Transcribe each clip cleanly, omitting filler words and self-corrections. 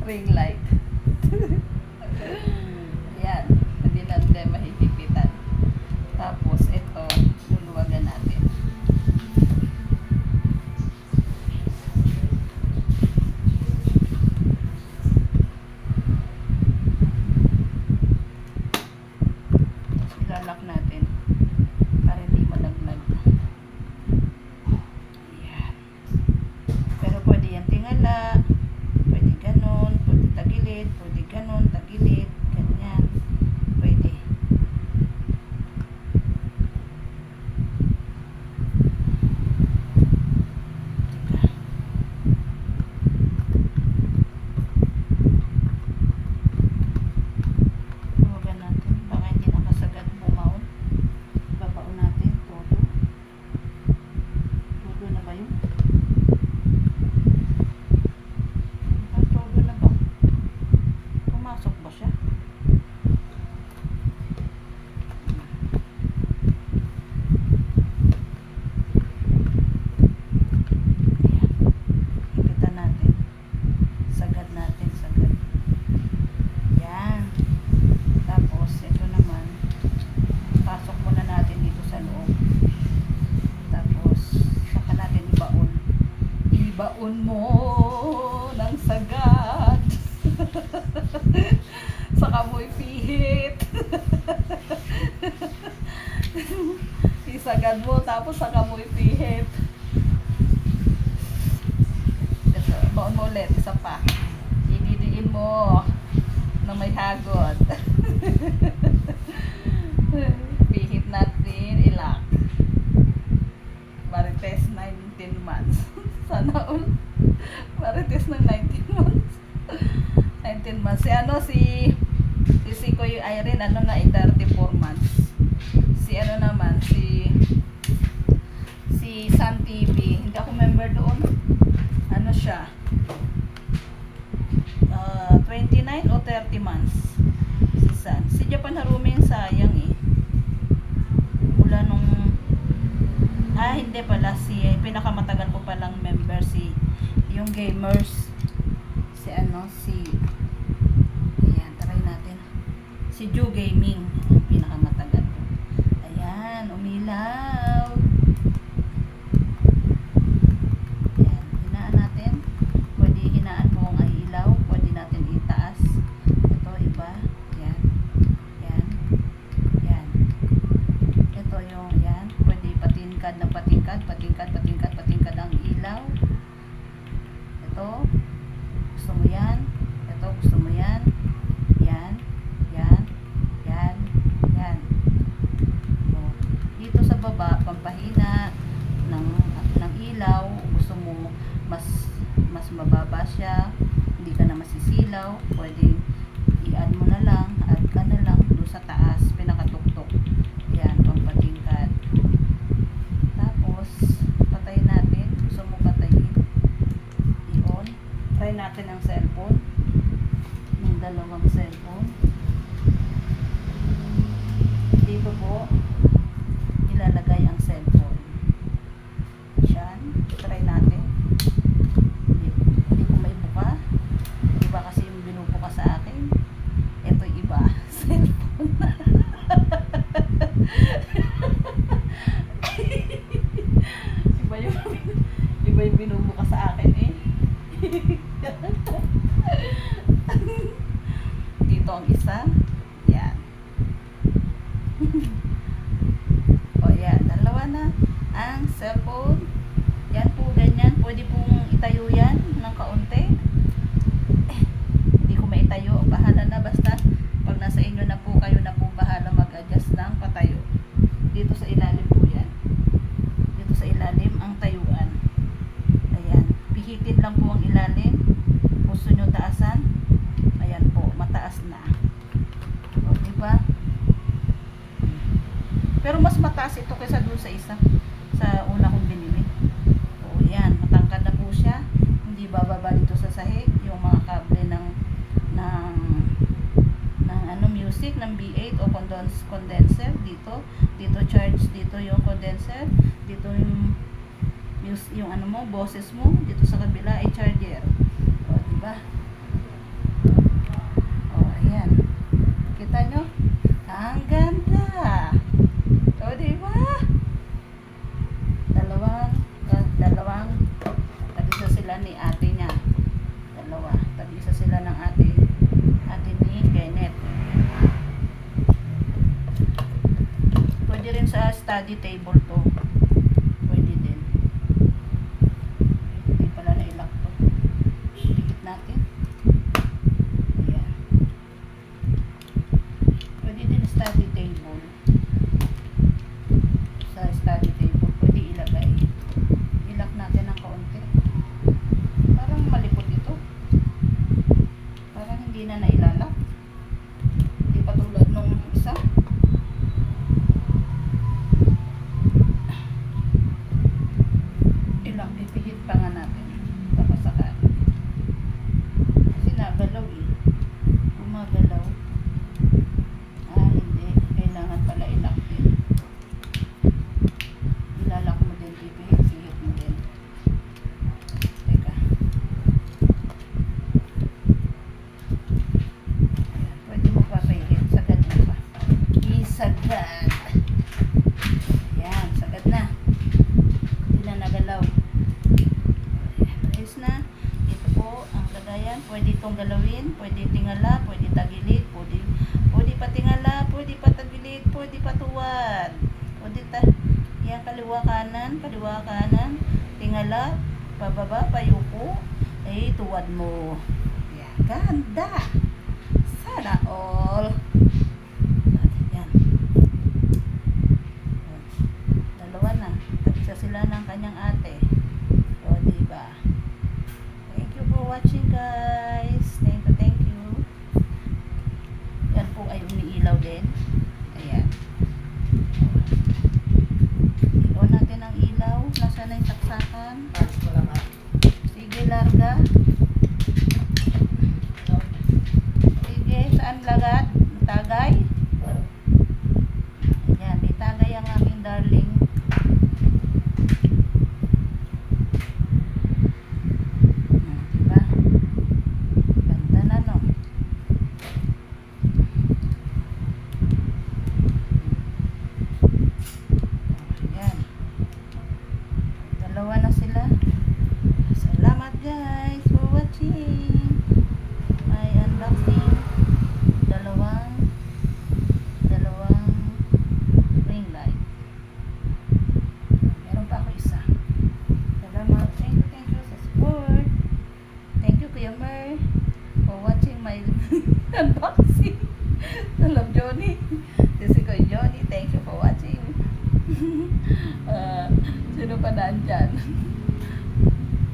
ring light. Ayan, hindi natin mahihipitan. Tapos, ito, luluwagan natin. Ilalak natin para hindi malaglag. Ayan. Pero pwede yan tingala, pwede ganon, pwede tagilid, pwede ganon, tagilid, ganyan. Pwede. Huwagan natin, baka hindi nakasagad bumaon. Babaon natin, todo. Todo na ba yun? Todo na ba? Pumasok ba siya? Ipitan natin. Sagad natin, sagad. Yan. Tapos, ito naman. Pasok muna natin dito sa loob. Tapos, saka natin ibaon. Ibaon mo ng sagad. Saka mo ipihit. Isagad mo, tapos saka mo ipihit. Baon mo ulit, isa pa. Ididiin mo na may hagod. Pihit natin, ilak. Marites 19 months. Sana all. Marites ng 19 months. 19 months. Si Sikoy Irene, ano na, 34 months. Si ano naman, si Sun TV. Hindi ako member doon. Ano siya? 29 o 30 months. Si Sun. Si Japan Harumi sayang eh. Mula nung hindi pala pinakamatagal ko palang member yung gamers ayan, try natin si Ju Gaming, pinakamatagal ko. Ayan, umilaw. Ayan, hinaan natin. Pwede hinaan mo ang ilaw, pwede natin itaas. Ito iba, yan, yan, yan. Ito yung yan, pwede patingkad ng patingkad ang ilaw. Ito, gusto mo yan. Ito, gusto mo yan. Yan, yan, yan, yan. So, dito sa baba, pampahina ng ilaw. Gusto mo mas mababa siya, hindi ka na masisilaw, pwede i-add mo na lang, add ka na lang doon sa taas, pinakatuktok. Yan, pampatingkad. Tapos, patayin natin. Gusto mo patayin, i-on. Try natin ang cellphone. Yung dalawang cellphone. Dito po, ilalagay ang cellphone. Yan. Try natin. Hindi ko maibuka. Iba kasi yung binubuka sa akin. Ito iba. Cellphone. iba yung binubuka sa akin eh. Dito ang isa. Yan. O yan, dalawa na ang cellphone. Yan po, ganyan. Pwede pong itayo yan ng kaunti. Hindi ko maitayo. Bahala na, basta pag nasa inyo na po, kayo na po bahala mag-adjust ng patayo. Dito sa ilalim po yan. Dito sa ilalim ang tayuan. Ayan. Pihitin lang po ang ilalim. Gusto nyo taasan? Ayan po, mataas na. O, diba? Pero mas mataas ito kaysa doon sa isa. Sa una kong binili. O, yan. Matangkad na po siya. Hindi bababa dito sa sahig. Yung mga kable ng music, ng B8 o condenser. Dito charge. Dito yung condenser. Dito yung ano mo, boses mo. Dito sa kabila ay charger. O, diba? sila ni ate niya. Dalawa. Tag-isa sila ng ate ni Kenneth. Pwede rin sa study table to. Pwede din. Hindi pala na-ilock to. Dikit natin. Ayan. Pwede din study table. Sa study table, pwede ilagay. Ilock natin ng kaunti. Parang malikot ito. Parang hindi na nailalak. Hindi pa tulad nung isa. Ilock, ipihit pa nga natin. Tapos saka. Kasi nagalaw eh. Gumagalaw. Hindi. Kailangan pala ilock din. Ilalak mo din, ipihit-pihit mo din. Teka. Ayan, pwede mo pa pihit. Sagad mo pa. Isagad. Ayan, sagad na. Hindi na nagalaw. Ayan, ayos na. Ito po ang lagayan. Pwede itong galawin. Pwede tingala. Pwede tagilid. Pwede pa tingala. Pwede pa tagilid. Pwede pa tuwad. Pwede yan, kaliwa kanan, tingala, pababa, payuko, tuwad mo. Yan, ganda. Sana all. Yan. Dalawa na. Tagisa sila ng kanyang ate. O, diba? Thank you for watching, guys. Thank you. Yan po ay umiilaw din. Ayan. On natin ang ilaw. Nasaan na yung saksakan? Sige, larga. Sige, saan lagat? Tagay? Ayan, itagay ang aming darling. Diba? Ganda na, no? Ayan. Dalawa na sila. Salamat guys for watching my unboxing. Dalawang ring light. Meron pa ako isa. Salamat. Thank you sa support. Thank you Kuya Mer for watching my unboxing. Salam Johnny. This is Kuya Johnny. Thank you for watching. Sino pa nandyan?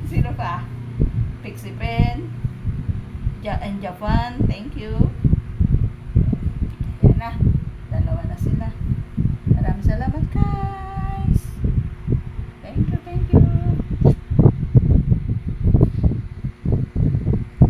Sino pa? Pixie Pen and Japan, thank you.